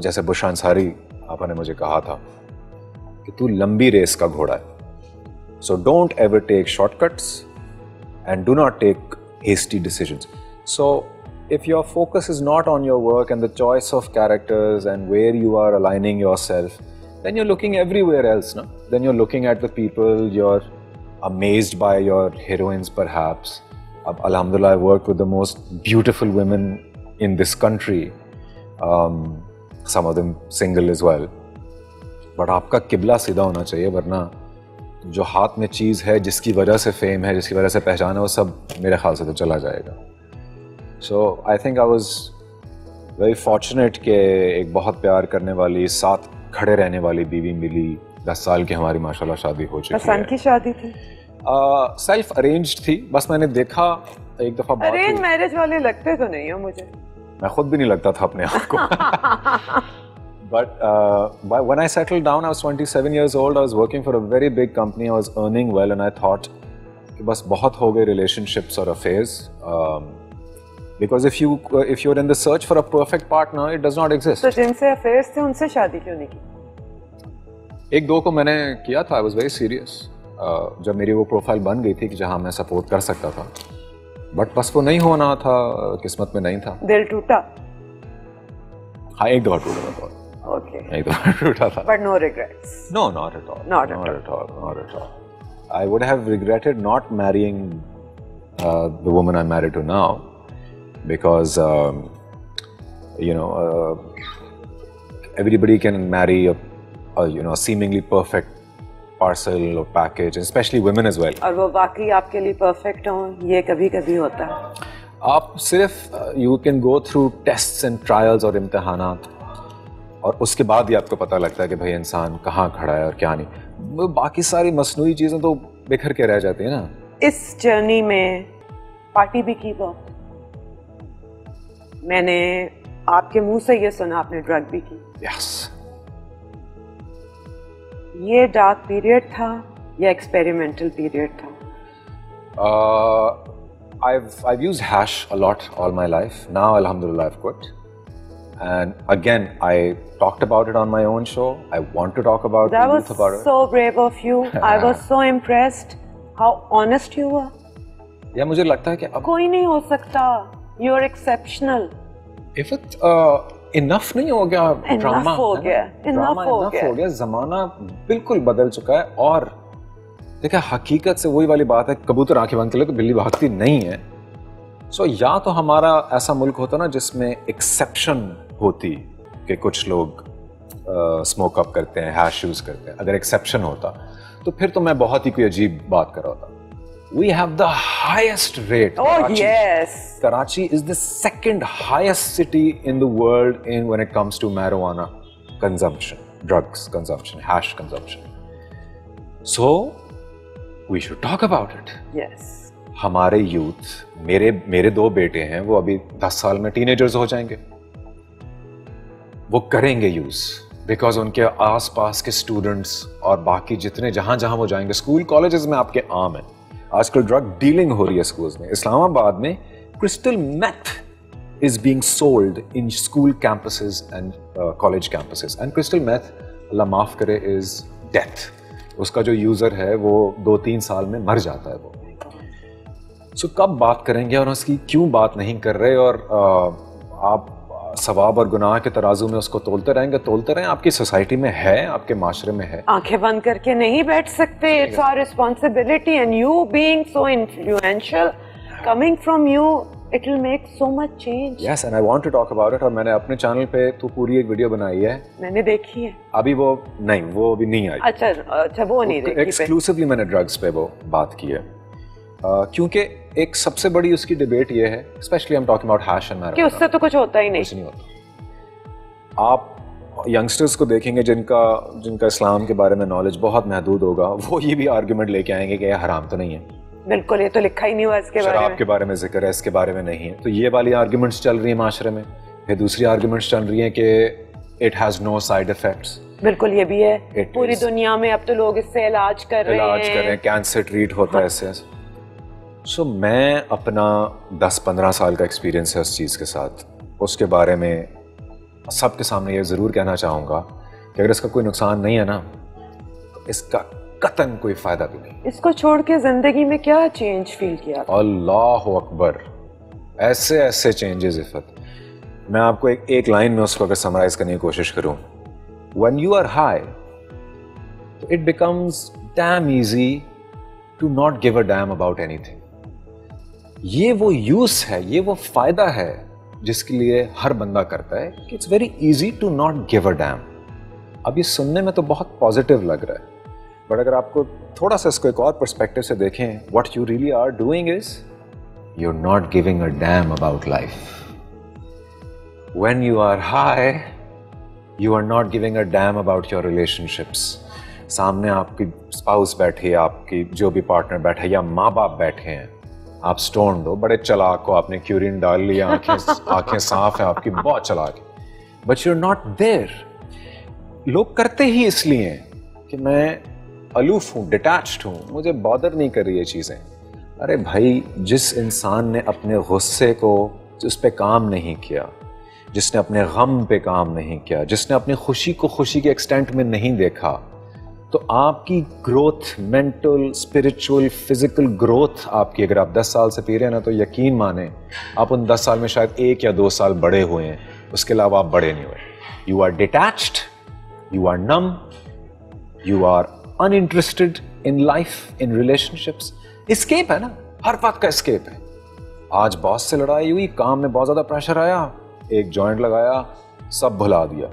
جیسے بشرا انصاری آپا نے مجھے کہا تھا کہ تو لمبی ریس کا گھوڑا ہے. So don't ever take shortcuts and do not take hasty decisions. So if your focus is not on your work and the choice of characters and where you are aligning yourself, then you're looking everywhere else, no? Then you're looking at the people, you're amazed by your heroines perhaps. Alhamdulillah, I worked with the most beautiful women in this country, some of them single as well. But آپ کا قبلہ سیدھا ہونا چاہیے, ورنہ جو ہاتھ میں چیز ہے جس کی وجہ سے فیم ہے, جس کی وجہ سے پہچان ہے, وہ سب میرے خیال سے تو چلا جائے گا. So I think I was very fortunate کہ ایک بہت پیار کرنے والی, ساتھ کھڑے رہنے والی بیوی ملی. 10 سال کی ہماری ماشاء اللہ شادی ہو چکی ہے. پسند کی شادی تھی؟ سیلف ارینجڈ تھی, بس میں نے دیکھا ایک دفعہ. ارینج میرج والے لگتے تو نہیں ہو مجھے. میں خود بھی نہیں لگتا تھا اپنے آپ کو. But when I settled down, I was 27 years old. I was working for a very big company. I was earning well, and I thought کہ بس بہت ہو گئے relationships or affairs. Because if you're in the search for a perfect partner, it does not exist. تو جن سے affairs تھے ان سے شادی کیوں نہیں کی؟ ایک دو کو میں نے کیا تھا. I was very serious. جب میری وہ پروفائل بن گئی تھی کہ جہاں میں سپورٹ کر سکتا تھا, بٹ بس وہ نہیں ہونا تھا, قسمت میں نہیں تھا. دل ٹوٹا؟ ہاں, ایک دو ٹوٹا تھا. Okay. ایک دو ٹوٹا تھا. But no regrets? No, not at all. Not at all. I would have regretted not marrying the woman I'm married to now, because everybody can marry a seemingly perfect parcel or package, especially women as well. اور وہ واقعی آپ کے لیے perfect ہوں, یہ کبھی کبھی ہوتا ہے. آپ صرف you can go through tests and trials اور امتحانات, اور اس کے بعد ہی آپ کو پتہ لگتا ہے کہ بھائی انسان کہاں کھڑا ہے اور کیا نہیں. باقی ساری مصنوعی چیزیں تو بکھر کے رہ جاتی ہیں نا. اس جرنی میں پارٹی بھی کی بہت. میں نے آپ کے منہ سے یہ سنا آپ نے ڈرگ بھی کی. یس. یہ ڈارک پیریڈ تھا یا ایکسپیریمنٹل پیریڈ تھا؟ I've used hash a lot all my life. Now alhamdulillah I've quit. And again, I talked about it on my own show. I want to talk about That the was youth about it. so brave of you. I was so impressed how honest you were. یا مجھے لگتا ہے کہ اب کوئی نہیں ہو سکتا. You are exceptional. if it enough نہیں ہو گیا ڈرامہ, enough ہو گیا. زمانہ بالکل بدل چکا ہے. اور دیکھا حقیقت سے وہی والی بات ہے, کبوتر آنکھیں بند کر لے تو بلی بھاگتی نہیں ہے. سو یا تو ہمارا ایسا ملک ہوتا نا جس میں ایکسیپشن ہوتی کہ کچھ لوگ اسموک اپ کرتے ہیں, ہیش یوز کرتے ہیں. اگر ایکسیپشن ہوتا تو پھر تو میں بہت ہی کوئی عجیب بات کر رہا ہوتا. We have the highest rate. Oh yes. Karachi is the second highest city in the world when it comes to marijuana consumption, drugs consumption, hash consumption. So we should talk about it. Yes. ہمارے youth, میرے 2 بیٹے ہیں, وہ ابھی 10 سال میں ten agers ہو جائیں گے. وہ کریں گے یوز, بیکاز ان کے آس پاس کے اسٹوڈنٹس اور باقی جتنے جہاں وہ جائیں گے, اسکول کالجز میں آپ کے عام ہیں. آج کل ڈرگ ڈیلنگ ہو رہی ہے اسکولز میں. اسلام آباد میں crystal meth is being sold in school campuses and college campuses, and crystal meth اللہ معاف کرے از ڈیتھ. اس کا جو یوزر ہے وہ 2-3 سال میں مر جاتا ہے. وہ سو کب بات کریں گے اور اس کی کیوں بات نہیں کر رہے؟ اور آپ ثواب اور گناہ کے ترازو میں اس کو تولتے رہیں. آپ کی سوسائٹی میں ہے, آپ کے معاشرے میں ہے. آنکھیں بند کر کے نہیں بیٹھ سکتے. It's our responsibility, and you being so influential coming from you, it will make so much change. Yes, and I want to talk about it. اور میں نے اپنے چینل پہ تو پوری ایک ویڈیو بنائی ہے, میں نے دیکھی ہے. ابھی وہ ابھی نہیں آئی. اچھا وہ نہیں دیکھی. ایکسکلوسیولی میں نے ڈرگس پہ وہ بات کی ہے, کیونکہ ایک سب سے بڑی اس کی ڈیبیٹ یہ ہے, اسپیشلی ہم ٹاکنگ اباؤٹ ہیش اینڈ میرجائنا, کہ اس سے تو کچھ ہوتا ہی نہیں. کچھ نہیں ہوتا. آپ ینگسٹرز کو دیکھیں گے جن کا اسلام کے بارے میں نالج بہت محدود ہوگا, وہ یہ بھی آرگیومنٹ لے کے آئیں گے کہ یہ حرام تو نہیں ہے. بالکل, یہ تو لکھا ہی نہیں ہوا اس کے بارے میں. شراب کے بارے میں ذکر ہے, اس کے بارے میں نہیں ہے. تو یہ والی آرگیومنٹس چل رہی ہیں معاشرے میں. پھر دوسری آرگیومنٹس چل رہی ہیں کہ it has no side effects. بالکل, یہ بھی ہے. پوری دنیا میں اب تو لوگ اس سے علاج کر رہے ہیں, کینسر ٹریٹ ہوتا ہے اس سے. سو میں اپنا 10-15 سال کا ایکسپیرینس ہے اس چیز کے ساتھ, اس کے بارے میں سب کے سامنے یہ ضرور کہنا چاہوں گا کہ اگر اس کا کوئی نقصان نہیں ہے نا تو اس کا قطعاً کوئی فائدہ بھی نہیں. اس کو چھوڑ کے زندگی میں کیا چینج فیل کیا؟ اللہ اکبر, ایسے ایسے چینجز عفت. میں آپ کو ایک لائن میں اس کو اگر سمرائز کرنے کی کوشش کروں, when you are high it becomes damn easy to not give a damn about anything. یہ وہ یوز ہے, یہ وہ فائدہ ہے جس کے لیے ہر بندہ کرتا ہے کہ it's very easy to not give a damn. اب یہ سننے میں تو بہت پازیٹیو لگ رہا ہے, بٹ اگر آپ کو تھوڑا سا اس کو ایک اور پرسپیکٹو سے دیکھیں, what you really are doing is you're not giving a damn about life. When you are high, you are not giving a damn about your relationships. سامنے آپ کی اسپاؤس بیٹھی, آپ کی جو بھی پارٹنر بیٹھے یا ماں باپ بیٹھے ہیں, آپ سٹونڈ ہو, بڑے چلاک ہو, آپ نے کیورین ڈال لیا, آنکھیں صاف ہیں آپ کی, بہت چلاک ہے, but you are not there. لوگ کرتے ہی اس لیے کہ میں الوف ہوں, ڈیٹیچڈ ہوں, مجھے بادر نہیں کر رہی یہ چیزیں. ارے بھائی, جس انسان نے اپنے غصے کو, اس پہ کام نہیں کیا, جس نے اپنے غم پہ کام نہیں کیا, جس نے اپنی خوشی کو خوشی کے ایکسٹینٹ میں نہیں دیکھا, تو آپ کی growth, mental, spiritual, physical growth آپ کی, اگر آپ 10 سال سے پی رہے ہیں نا تو یقین مانیں آپ ان 10 سال میں شاید 1 یا 2 سال بڑے ہوئے ہیں, اس کے علاوہ آپ بڑے نہیں ہوئے. You are detached, you are numb, you are uninterested in life, in relationships. Escape ہے نا, ہر وقت کا اسکیپ ہے. آج باس سے لڑائی ہوئی, کام میں بہت زیادہ پریشر آیا, ایک جوائنٹ لگایا, سب بھلا دیا.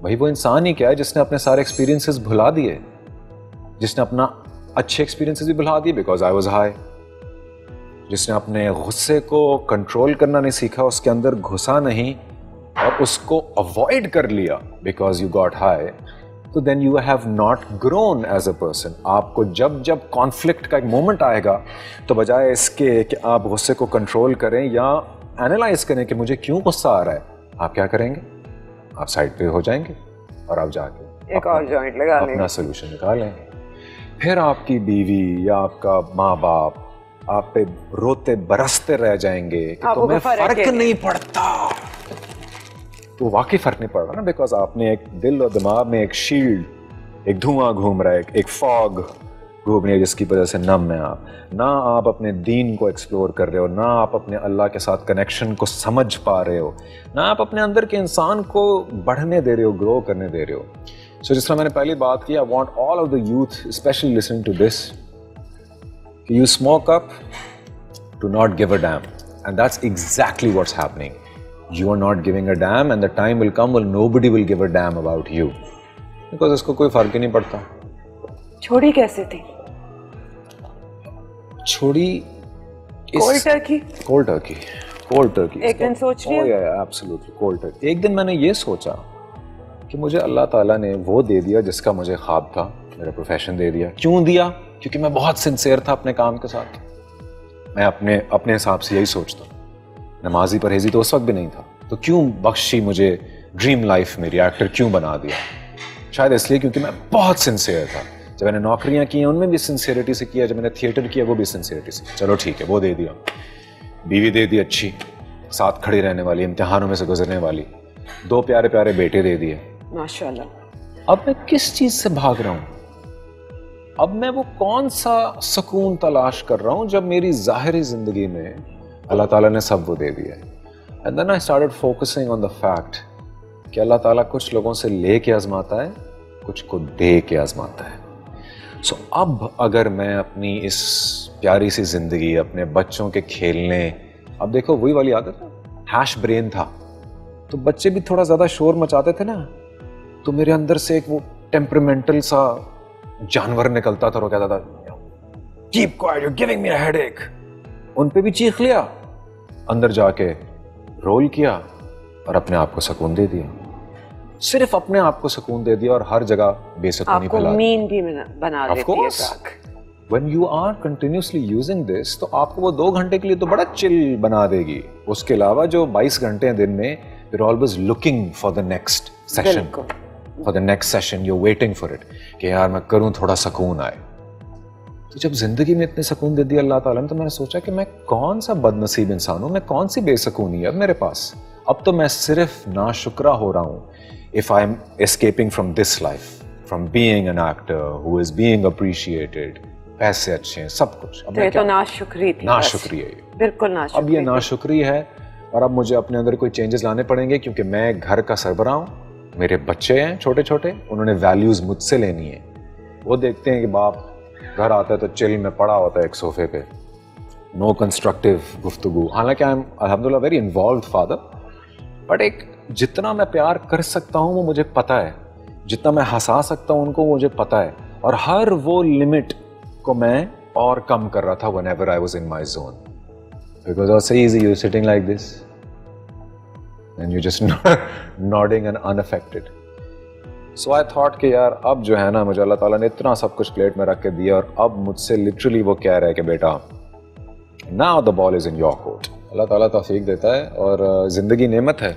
بھائی وہ انسان ہی کیا ہے جس نے اپنے سارے ایکسپیرینسز بھلا دیے, جس نے اپنا اچھے ایکسپیرینسز بھی بھلا دیے بیکاز آئی واز ہائی, جس نے اپنے غصے کو کنٹرول کرنا نہیں سیکھا, اس کے اندر گھسا نہیں اور اس کو اوائڈ کر لیا بیکاز یو گاٹ ہائی, تو then you have not grown as a person. آپ کو جب کانفلکٹ کا ایک مومنٹ آئے گا تو بجائے اس کے کہ آپ غصے کو کنٹرول کریں یا اینالائز کریں کہ مجھے کیوں غصہ آ رہا ہے, آپ کیا کریں گے, آپ سائڈ پہ ہو جائیں گے اور آپ جا کے ایک اور جوائنٹ لگا لیں, اپنا سولوشن نکالیں. پھر آپ کی بیوی یا آپ کا ماں باپ آپ پہ روتے برستے رہ جائیں گے کہ تمہیں فرق نہیں پڑتا. تو واقعی فرق نہیں پڑ رہا نا, بیکاز آپ نے ایک دل اور دماغ میں ایک شیلڈ, ایک دھواں گھوم رہا ہے, ایک فاگ گھوم رہی ہے جس کی وجہ سے نم ہے آپ. نہ آپ اپنے دین کو ایکسپلور کر رہے ہو, نہ آپ اپنے اللہ کے ساتھ کنیکشن کو سمجھ پا رہے ہو, نہ آپ اپنے اندر کے انسان کو بڑھنے دے رہے ہو, گرو کرنے دے رہے ہو. سو جس طرح میں نے پہلی بات کی, I want all of the youth especially listen to this, کہ you smoke up to not give a damn, and that's exactly what's happening. You are not giving a damn and the time will come when nobody will give a damn about you. Because اس کو کوئی فرق ہی نہیں پڑتا. چھوڑی کیسے تھی؟ چھوڑی cold Turkey. Cold turkey. ایک دن سوچ لیا. Absolutely cold turkey. ایک دن میں نے یہ سوچا کہ مجھے اللہ تعالیٰ نے وہ دے دیا جس کا مجھے خواب تھا, میرا پروفیشن دے دیا. کیوں دیا؟ کیونکہ میں بہت سنسیئر تھا اپنے کام کے ساتھ. میں اپنے حساب سے یہی سوچتا ہوں. نمازی پرہیزی تو اس وقت بھی نہیں تھا, تو کیوں بخشی مجھے ڈریم لائف, میری ایکٹر کیوں بنا دیا؟ شاید اس لیے کیونکہ میں بہت سنسیئر تھا. جب میں نے نوکریاں کی ہیں ان میں بھی سنسیئرٹی سے کیا, جب میں نے تھیٹر کیا وہ بھی سنسیئرٹی سے. چلو ٹھیک ہے, وہ دے دیا. بیوی دے دی اچھی, ساتھ کھڑی رہنے والی, امتحانوں میں سے گزرنے والی, 2 پیارے پیارے بیٹے دے دیے. ماشاءاللہ. اب میں کس چیز سے بھاگ رہا ہوں؟ اب میں وہ کون سا سکون تلاش کر رہا ہوں جب میری ظاہری زندگی میں اللہ تعالیٰ نے سب وہ دے دیا ہے. And then I started focusing on the fact کہ اللہ تعالیٰ کچھ لوگوں سے لے کے آزماتا ہے, کچھ کو دے کے آزماتا ہے. سو اب اگر میں اپنی اس پیاری سی زندگی, اپنے بچوں کے کھیلنے, اب دیکھو وہی والی عادت ہے, ہیش برین تھا تو بچے بھی تھوڑا زیادہ شور مچاتے تھے نا, تو میرے اندر سے ایک وہ ٹیمپرمنٹل سا جانور نکلتا تھا, وہ کہتا تھا keep quiet, you giving me a headache. ان پہ بھی چیخ لیا, اندر جا کے رول کیا اور اپنے آپ کو سکون دے دیا. صرف اپنے آپ کو سکون دے دیا اور ہر جگہ بے سکونی پھیلا دی. آپ کو مین بھی بنا دیتی ہے. When you are continuously using this, تو آپ کو وہ 2 گھنٹے کے لیے تو بڑا چل بنا دے گی. اس کے علاوہ جو 22 گھنٹے ہیں دن میں, you're always looking for the next session. For the next session, you're waiting for it. کہ یار میں کروں تھوڑا سکون آئے. تو جب زندگی میں اتنے سکون دے دیا اللہ تعالیٰ نے, تو میں نے سوچا کہ میں کون سا بد نصیب انسان ہوں, میں کون سی بے سکونی ہے اب میرے پاس. اب تو میں صرف ناشکرا ہو رہا ہوں if I'm escaping from this life, from being an actor who is being appreciated, پیسے اچھے ہیں, سب کچھ. تو یہ تو ناشکری تھی. ناشکری ہے, بالکل ناشکری. اب یہ ناشکری ہے, اور اب مجھے اپنے اندر کوئی چینجز لانے پڑیں گے, کیونکہ میں گھر کا سربراہ ہوں, میرے بچے ہیں چھوٹے چھوٹے, انہوں نے ویلیوز مجھ سے لینی ہے. وہ دیکھتے ہیں کہ باپ گھر آتا ہے تو چل میں پڑا ہوتا ہے ایک صوفے پہ, نو کنسٹرکٹیو گفتگو. حالانکہ آئی ایم الحمدللہ ویری انوالوڈ فادر, بٹ ایک جتنا میں پیار کر سکتا ہوں وہ مجھے پتہ ہے, جتنا میں ہنسا سکتا ہوں ان کو وہ مجھے پتہ ہے, اور ہر وہ لمٹ کو میں اور کم کر رہا تھا whenever I was in my zone. Because it was so easy, you're sitting like this and you're just nodding and unaffected. So I thought کہ یار اب جو ہے نا مجھے اللہ تعالیٰ نے اتنا سب کچھ پلیٹ میں رکھ کے دیا, اور اب مجھ سے literally وہ کہہ رہا ہے کہ بیٹا now the ball is in your court. اللہ تعالیٰ توفیق دیتا ہے, اور زندگی نعمت ہے.